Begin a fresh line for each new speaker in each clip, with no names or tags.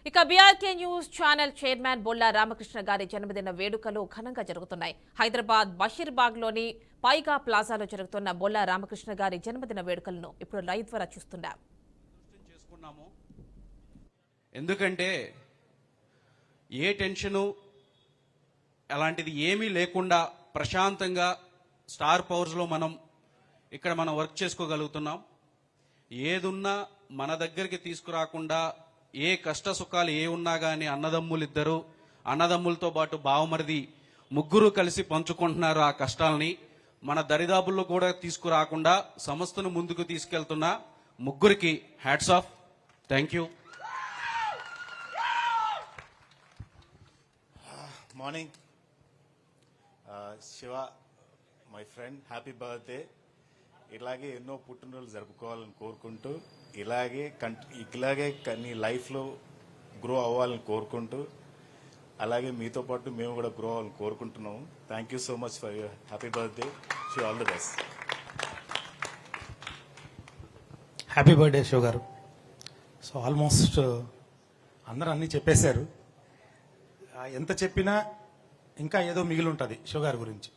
ఇక BRK news channel chairman Bolla Ramakrishna గారి జన్మదిన వేడుకలు ఘనంగా జరుగుతున్నాయి. హైదరాబాద్ బషీర్బాగ్లోని పైగా ప్లాజాలో జరుగుతున్న బొల్లా రామకృష్ణ గారి జన్మదిన వేడుకలను ఇప్పుడు లైవ్ ద్వారా చూస్తున్నాం.
ఎందుకంటే ఏ టెన్షను అలాంటిది ఏమీ లేకుండా ప్రశాంతంగా స్టార్ పవర్స్లో మనం వర్క్ చేసుకోగలుగుతున్నాం. ఏదున్నా మన దగ్గరికి తీసుకురాకుండా ఏ కష్ట సుఖాలు ఏ ఉన్నా కానీ అన్నదమ్ములతో పాటు బావమరిది ముగ్గురు కలిసి పంచుకుంటున్నారు. ఆ కష్టాలని మన దరిదాపుల్లో కూడా తీసుకురాకుండా సంస్థను ముందుకు తీసుకెళ్తున్న ముగ్గురికి hats off. Thank you.
Morning Shiva, my friend, happy birthday. ఇలాగే ఎన్నో పుట్టినరోజులు జరుపుకోవాలని కోరుకుంటూ ఇలాగే నీ లైఫ్లో గ్రో అవ్వాలని కోరుకుంటూ అలాగే మీతో పాటు మేము కూడా గ్రో అవ్వాలని కోరుకుంటున్నాము. Thank you so much for your happy birthday. She all the best.
Happy birthday Shiva garu. So almost అందరూ అన్నీ చెప్పేశారు. ఎంత చెప్పినా ఇంకా ఏదో మిగిలి ఉంటుంది శివ గారి గురించి.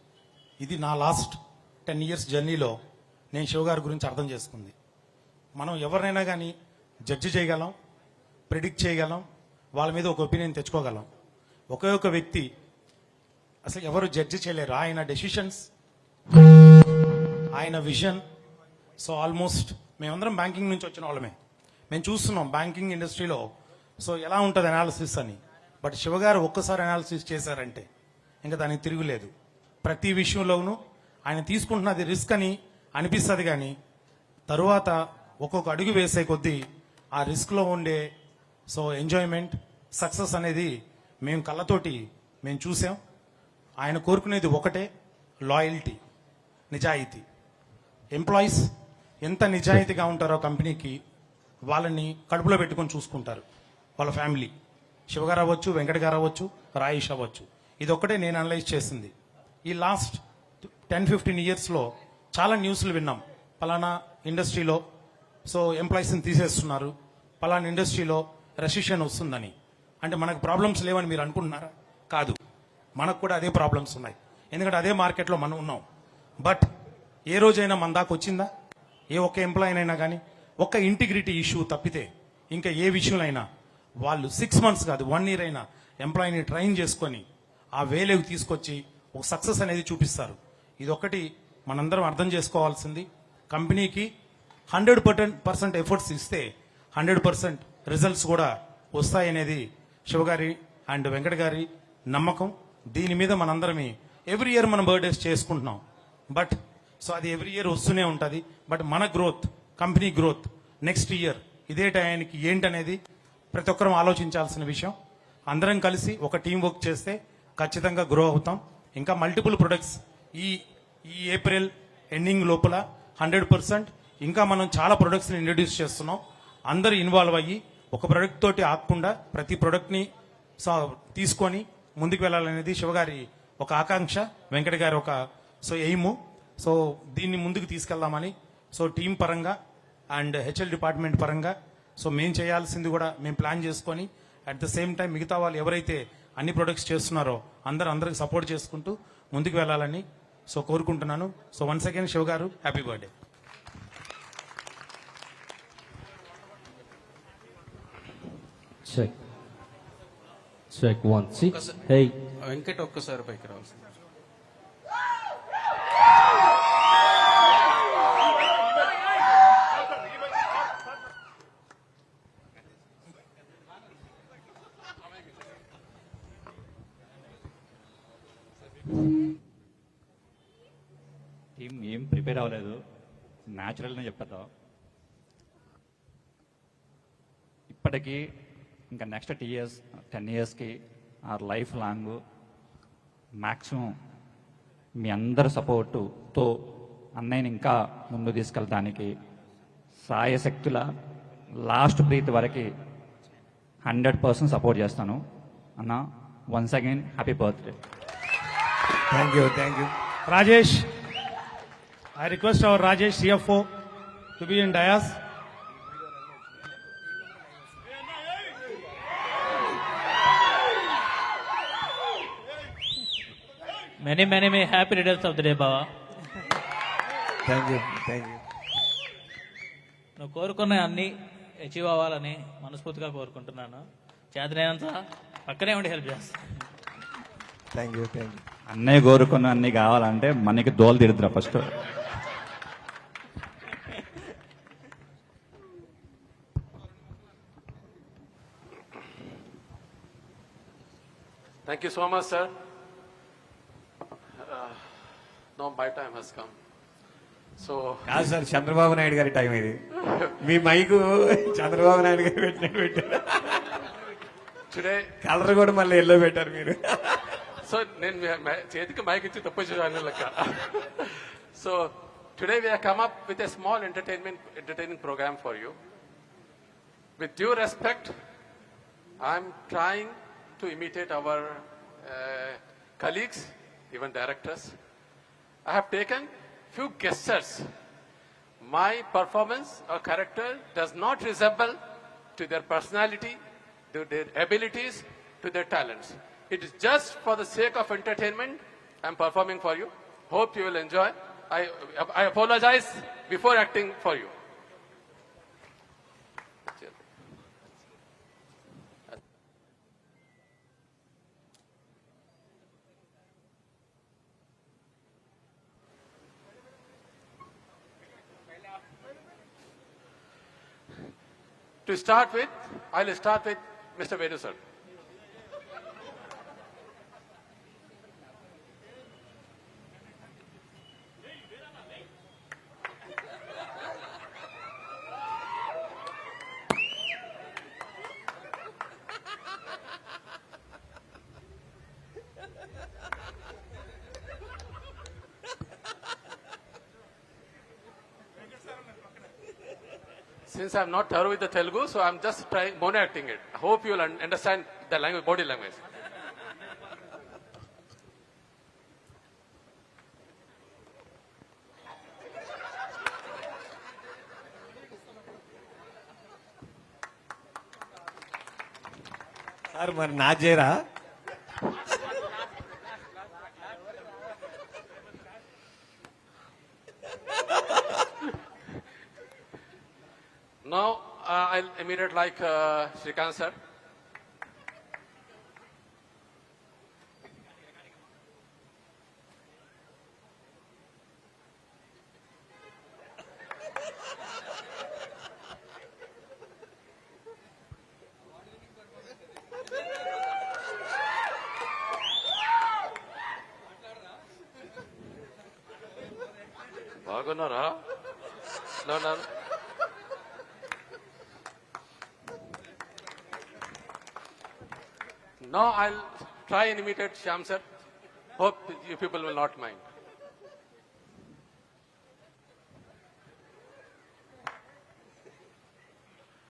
ఇది నా లాస్ట్ 10 years జర్నీలో నేను శివ గారి గురించి అర్థం చేసుకుంది. మనం ఎవరినైనా కానీ జడ్జి చేయగలం, ప్రిడిక్ట్ చేయగలం, వాళ్ళ మీద ఒక ఒపీనియన్ తెచ్చుకోగలం. ఒకే ఒక వ్యక్తి అసలు ఎవరు జడ్జి చేయలేరు. ఆయన డెసిషన్స్, ఆయన విజన్. సో ఆల్మోస్ట్ మేమందరం బ్యాంకింగ్ నుంచి వచ్చిన వాళ్ళమే. మేము చూస్తున్నాం బ్యాంకింగ్ ఇండస్ట్రీలో సో ఎలా ఉంటుంది అనాలిసిస్ అని. బట్ శివగారు ఒక్కసారి అనాలిసిస్ చేశారంటే ఇంకా దానికి తిరుగులేదు. ప్రతి విషయంలోనూ ఆయన తీసుకుంటున్నది రిస్క్ అని అనిపిస్తుంది, కానీ తరువాత ఒక్కొక్క అడుగు వేసే కొద్దీ ఆ రిస్క్లో ఉండే సో ఎంజాయ్మెంట్, సక్సెస్ అనేది మేము కళ్ళతోటి మేము చూసాం. ఆయన కోరుకునేది ఒకటే, లాయల్టీ, నిజాయితీ. ఎంప్లాయీస్ ఎంత నిజాయితీగా ఉంటారో కంపెనీకి వాళ్ళని కడుపులో పెట్టుకొని చూసుకుంటారు వాళ్ళ ఫ్యామిలీ. శివగారు అవ్వచ్చు, వెంకట గారు అవ్వచ్చు, రాయేష్ అవ్వచ్చు. ఇది ఒక్కటే నేను అనలైజ్ చేసింది. ఈ లాస్ట్ 10-15 yearsలో చాలా న్యూస్లు విన్నాం. పలానా ఇండస్ట్రీలో సో ఎంప్లాయీస్ని తీసేస్తున్నారు, పలానా ఇండస్ట్రీలో రెసిషన్ వస్తుందని. అంటే మనకు ప్రాబ్లమ్స్ లేవని మీరు అనుకుంటున్నారా? కాదు, మనకు కూడా అదే ప్రాబ్లమ్స్ ఉన్నాయి. ఎందుకంటే అదే మార్కెట్లో మనం ఉన్నాం. బట్ ఏ రోజైనా మన దాకా వచ్చిందా? ఏ ఒక్క ఎంప్లాయీనైనా కానీ ఒక్క ఇంటిగ్రిటీ ఇష్యూ తప్పితే ఇంకా ఏ విషయంలో వాళ్ళు 6 months కాదు 1 year అయినా ఎంప్లాయీని ట్రైన్ చేసుకొని ఆ వేలేవి తీసుకొచ్చి ఒక సక్సెస్ అనేది చూపిస్తారు. ఇదొక్కటి మనందరం అర్థం చేసుకోవాల్సింది. కంపెనీకి 100% ఎఫర్ట్స్ ఇస్తే 100% రిజల్ట్స్ కూడా వస్తాయనేది శివగారి అండ్ వెంకట గారి నమ్మకం. దీని మీద మనందరమే ఎవ్రీ ఇయర్ మనం బర్త్డేస్ చేసుకుంటున్నాం. బట్ సో అది ఎవ్రీ ఇయర్ వస్తూనే ఉంటుంది. బట్ మన growth, company growth next year ఇదే టయానికి ఏంటనేది ప్రతి ఒక్కరం ఆలోచించాల్సిన విషయం. అందరం కలిసి ఒక టీం వర్క్ చేస్తే ఖచ్చితంగా గ్రో అవుతాం. ఇంకా మల్టిపుల్ ప్రొడక్ట్స్ ఈ ఏప్రిల్ ఎండింగ్ లోపల 100% ఇంకా మనం చాలా ప్రొడక్ట్స్ని ఇంట్రడ్యూస్ చేస్తున్నాం. అందరూ ఇన్వాల్వ్ అయ్యి ఒక ప్రొడక్ట్ తోటి ఆగకుండా ప్రతి ప్రొడక్ట్ని తీసుకొని ముందుకు వెళ్ళాలనేది శివగారి ఒక ఆకాంక్ష, వెంకట గారి ఒక ఎయిమ్. సో దీన్ని ముందుకు తీసుకెళ్దామని సో టీం పరంగా అండ్ హెచ్ఎల్ డిపార్ట్మెంట్ పరంగా సో మేము చేయాల్సింది కూడా మేము ప్లాన్ చేసుకొని అట్ ద సేమ్ టైం మిగతా వాళ్ళు ఎవరైతే అన్ని ప్రొడక్ట్స్ చేస్తున్నారో అందరికి సపోర్ట్ చేసుకుంటూ ముందుకు వెళ్ళాలని సో కోరుకుంటున్నాను. సో వన్స్ అగైన్ శివ గారు హ్యాపీ బర్త్డే.
చెక్ 1 6 హే
వెంకట ఒక్కసారి పైకి రావాల్సింది.
టీం ఏం ప్రిపేర్ అవ్వలేదు, న్యాచురల్గా చెప్పేద్దాం. ఇప్పటికీ ఇంకా నెక్స్ట్ 10 yearsకి ఆర్ లైఫ్ లాంగ్ మ్యాక్సిమం మీ అందరి సపోర్టుతో అన్నయ్యని ఇంకా ముందు తీసుకెళ్ళడానికి సాయశక్తుల లాస్ట్ బ్రీత్ వరకు 100% సపోర్ట్ చేస్తాను అన్న. Once again happy birthday.
Thank you. Rajesh, I request our Rajesh CFO to be in dais.
Many happy returns of the day, Baba.
Thank you thank you.
నువ్వు కోరుకున్న అన్ని అచీవ్ అవ్వాలని మనస్ఫూర్తిగా కోరుకుంటున్నాను. చేతనైనంత పక్కనే ఉండి హెల్ప్ చేస్తాను.
Thank you thank you.
అన్నయ్య కోరుకున్న అన్ని కావాలంటే మనకి దోలు తిడుతురా first.
Thank you so much, sir. Now my time has come. So,
కాదు సార్, చంద్రబాబు నాయుడు గారి టైం ఇది. మీ మైకు చంద్రబాబు నాయుడు గారు పెట్టినట్టు పెట్టారు.
today,
కలర్ కూడా మళ్ళీ ఎల్లో పెట్టారు మీరు.
so నేను చేతికి మైక్ ఇచ్చి తప్పు చేయాలి లెక్క. So today we have come up with a small entertaining program for you. With due respect, I'm trying to imitate our colleagues, even directors. I have taken few guesses. My performance or character does not resemble to their personality, to their abilities, to their talents. It is just for the sake of entertainment I'm performing for you. Hope you will enjoy. I apologize before acting for you. To start with, I'll start with Mr. Vedu sir. Since I'm not thorough with the Telugu, so I'm just trying mono acting it. I hope you will understand the language, body language.
Sir మరి నా చేయరా?
Now I'll imitate like Shrikant sir. బాగున్నారా? No. Now I'll try and imitate Shyam sir. Hope you people will not mind.